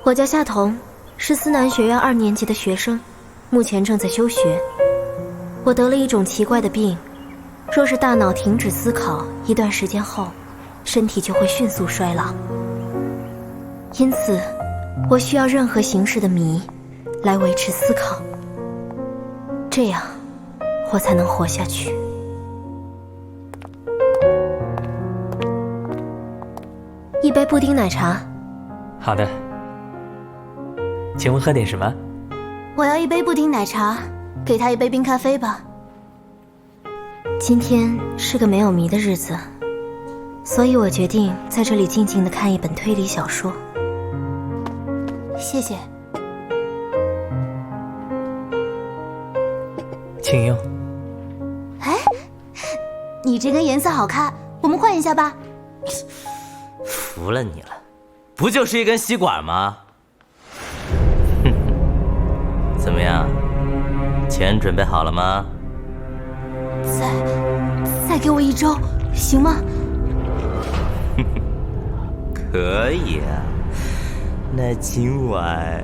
我叫夏彤，是思南学院2年级的学生，目前正在休学。我得了一种奇怪的病，若是大脑停止思考一段时间后，身体就会迅速衰老。因此，我需要任何形式的谜来维持思考，这样我才能活下去。一杯布丁奶茶。好的。请问喝点什么？我要一杯布丁奶茶，给他一杯冰咖啡吧。今天是个没有谜的日子，所以我决定在这里静静地看一本推理小说。谢谢。请用。哎，你这根颜色好看，我们换一下吧。服了你了，不就是一根吸管吗？哼，怎么样？钱准备好了吗？再给我1周，行吗？可以啊。那今晚……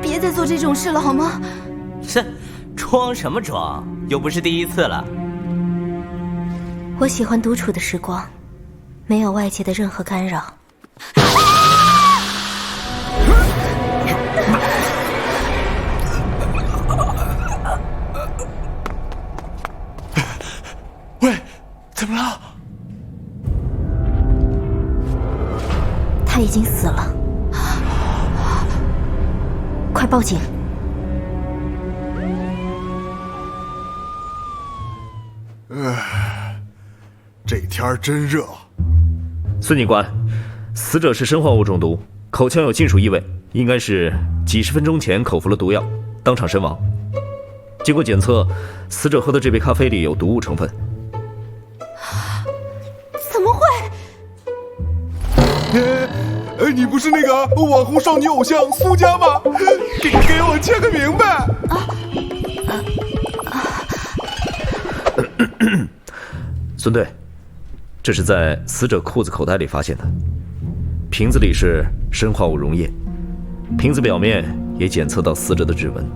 别再做这种事了，好吗？是，装什么装？又不是第一次了。我喜欢独处的时光，没有外界的任何干扰。喂，怎么了？他已经死了，快报警！这天儿真热。孙警官，死者是生化物中毒，口腔有金属异味，应该是几十分钟前口服了毒药，当场身亡。经过检测，死者喝的这杯咖啡里有毒物成分。怎么会？你不是那个网红少女偶像苏佳吗？给我签个名呗！孙队，这是在死者裤子口袋里发现的，瓶子里是生化物溶液，瓶子表面也检测到死者的指纹。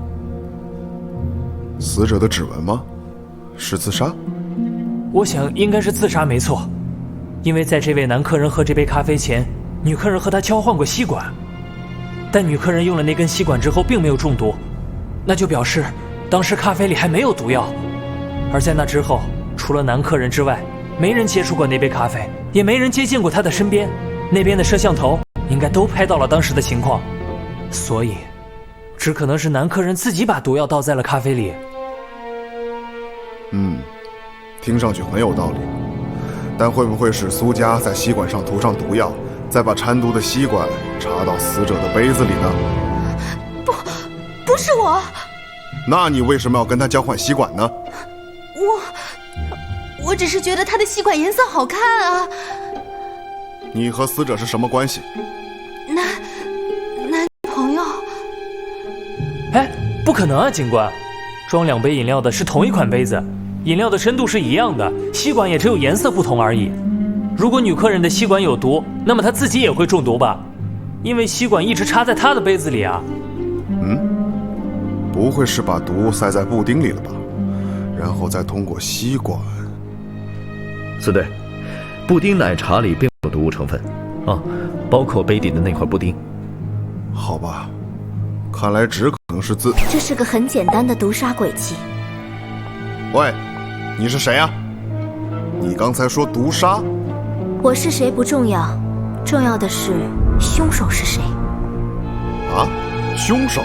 死者的指纹吗？是自杀？我想应该是自杀没错，因为在这位男客人喝这杯咖啡前，女客人和他交换过吸管，但女客人用了那根吸管之后并没有中毒，那就表示当时咖啡里还没有毒药，而在那之后，除了男客人之外，没人接触过那杯咖啡，也没人接近过他的身边，那边的摄像头应该都拍到了当时的情况，所以只可能是男客人自己把毒药倒在了咖啡里。听上去很有道理，但会不会是苏佳在吸管上涂上毒药，再把掺毒的吸管插到死者的杯子里呢？不是我。那你为什么要跟他交换吸管呢？我只是觉得他的吸管颜色好看啊。你和死者是什么关系？男朋友。哎，不可能啊，警官，装2杯饮料的是同一款杯子，饮料的深度是一样的，吸管也只有颜色不同而已。如果女客人的吸管有毒，那么她自己也会中毒吧？因为吸管一直插在她的杯子里啊。不会是把毒塞在布丁里了吧？然后再通过吸管。孙队，布丁奶茶里并没有毒物成分啊，包括杯底的那块布丁。好吧，看来只可能是这是个很简单的毒杀诡计。喂，你是谁啊？你刚才说毒杀？我是谁不重要，重要的是凶手是谁。啊？凶手？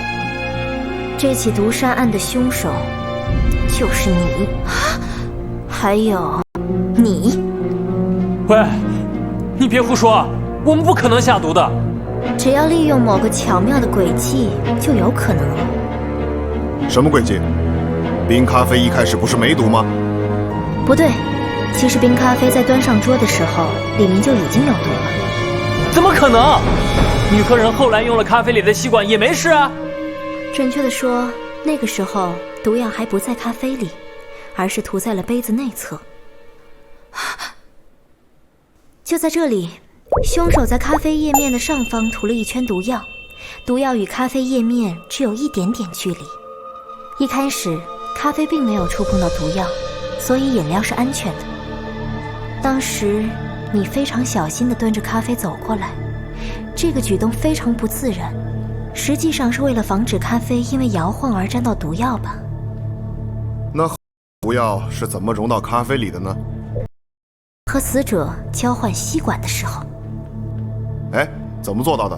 这起毒杀案的凶手就是你，还有你。喂，你别胡说，我们不可能下毒的。只要利用某个巧妙的诡计，就有可能了。什么诡计？冰咖啡一开始不是没毒吗？不对，其实冰咖啡在端上桌的时候，里面就已经有毒了。怎么可能？女客人后来用了咖啡里的吸管也没事啊。准确的说，那个时候毒药还不在咖啡里，而是涂在了杯子内侧。就在这里，凶手在咖啡叶面的上方涂了一圈毒药，毒药与咖啡叶面只有一点点距离。一开始，咖啡并没有触碰到毒药，所以饮料是安全的。当时，你非常小心地端着咖啡走过来，这个举动非常不自然，实际上是为了防止咖啡因为摇晃而沾到毒药吧？那毒药是怎么融到咖啡里的呢？和死者交换吸管的时候。哎，怎么做到的？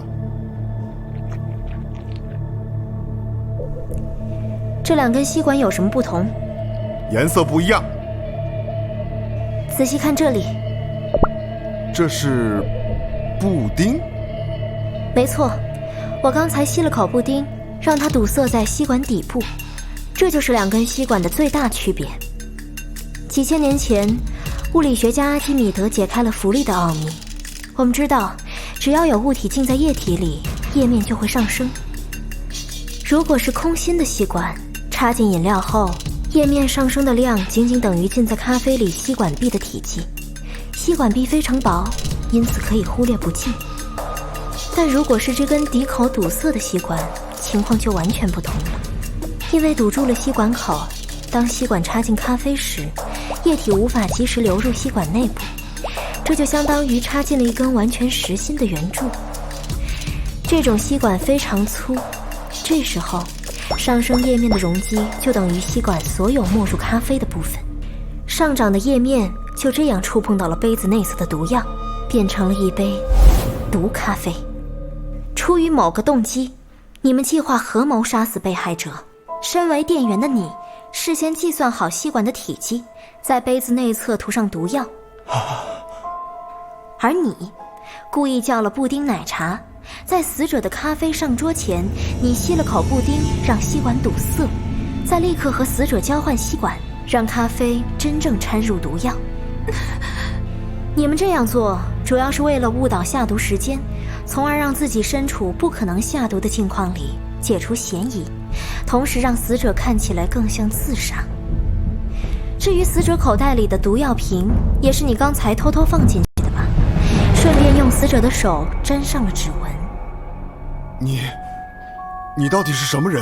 这两根吸管有什么不同？颜色不一样。仔细看这里。这是布丁？没错，我刚才吸了口布丁，让它堵塞在吸管底部，这就是两根吸管的最大区别。几千年前，物理学家阿基米德解开了浮力的奥秘。我们知道，只要有物体浸在液体里，液面就会上升。如果是空心的吸管，插进饮料后，液面上升的量仅仅等于浸在咖啡里吸管壁的体积。吸管壁非常薄，因此可以忽略不计。但如果是这根底口堵塞的吸管，情况就完全不同了。因为堵住了吸管口，当吸管插进咖啡时，液体无法及时流入吸管内部，这就相当于插进了一根完全实心的圆柱。这种吸管非常粗，这时候上升液面的容积就等于吸管所有没入咖啡的部分，上涨的液面就这样触碰到了杯子内侧的毒药，变成了一杯毒咖啡。出于某个动机，你们计划合谋杀死被害者。身为店员的你，事先计算好吸管的体积，在杯子内侧涂上毒药。而你故意叫了布丁奶茶，在死者的咖啡上桌前，你吸了口布丁，让吸管堵塞，再立刻和死者交换吸管，让咖啡真正掺入毒药。你们这样做主要是为了误导下毒时间，从而让自己身处不可能下毒的境况里解除嫌疑，同时让死者看起来更像自杀。至于死者口袋里的毒药瓶，也是你刚才偷偷放进去的吧？顺便用死者的手沾上了指纹。你到底是什么人？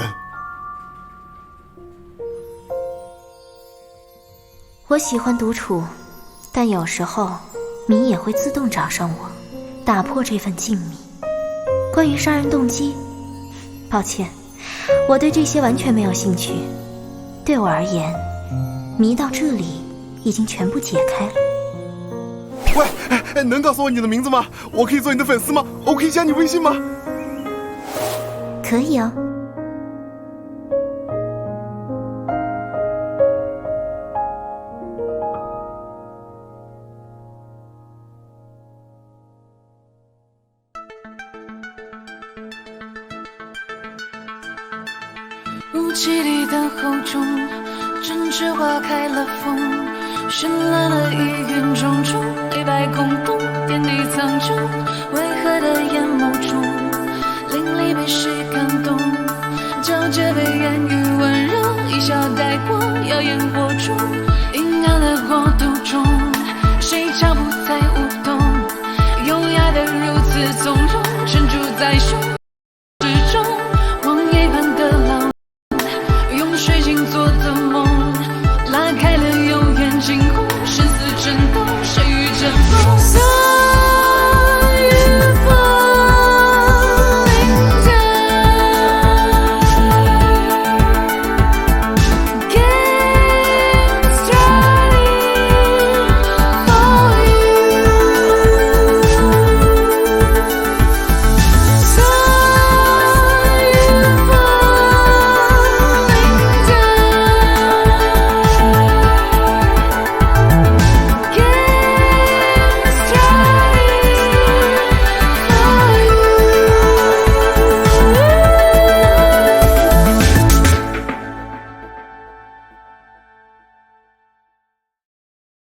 我喜欢独处，但有时候谜也会自动找上我，打破这份静谧。关于杀人动机，抱歉，我对这些完全没有兴趣。对我而言，谜到这里已经全部解开了。喂，能告诉我你的名字吗？我可以做你的粉丝吗？我可以加你微信吗？可以哦。雾气里等候中，针枝花开了风，绚烂的意云种种，黑白空洞，天地苍穹，为何的眼眸中，淋漓被谁感动？皎洁被言语温柔，一笑带过，耀眼火中，阴暗的国度中，谁脚步在舞动？优雅的如此从容，沉住在胸。